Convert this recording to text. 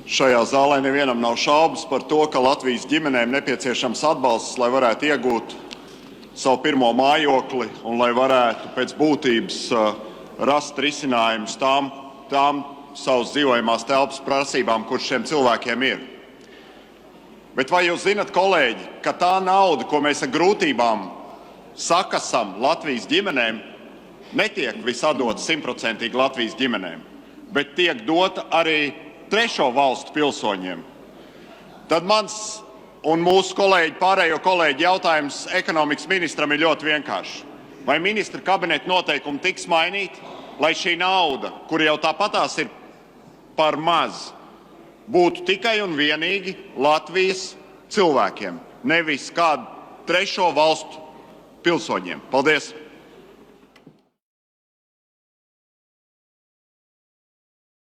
Šajā zālē nevienam nav šaubas par to, ka Latvijas ģimenēm nepieciešams atbalsts, lai varētu iegūt savu pirmo mājokli un lai varētu pēc būtības rast risinājumus tām savas dzīvojamās telpas prasībām, kuras šiem cilvēkiem ir. Bet vai jūs zinat, kolēģi, ka tā nauda, ko mēs ar grūtībām sakasam Latvijas ģimenēm, netiek visadota 100% Latvijas ģimenēm, bet tiek dota arī trešo valstu pilsoņiem? Tad mans un mūsu pārējo kolēģi jautājums ekonomikas ministram ir ļoti vienkāršs. Vai ministra kabineta noteikumi tiks mainīti, lai šī nauda, kur jau tāpatās ir par maz, būtu tikai un vienīgi Latvijas cilvēkiem, nevis kādu trešo valstu pilsoņiem? Paldies!